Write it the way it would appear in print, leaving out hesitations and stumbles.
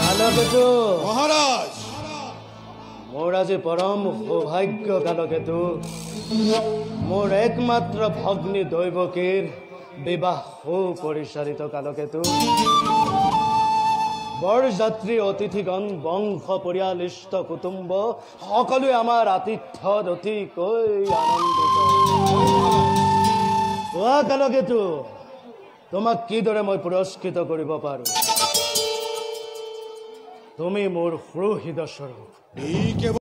কালকেতু মহাৰাজ, মোৰ আজি পৰম সৌভাগ্য। কালকেতু মোৰ একমাত্ৰ ভগ্নী দৈবকীৰ বিবাহ পৰিচালিত। কালকেতু বৰযাত্ৰী অতিথিগণ বংশ পৰিয়াল ইষ্ট কুটুম্ব সকলোৱে আমাৰ আতিথ্যত অতিকৈ আনন্দিত। কোৱা কালকেতু, তোমাক কিদৰে মই পুৰস্কৃত কৰিব পাৰো? তুমি মোৰ সুহৃদ স্বৰূপ। ই কেৱল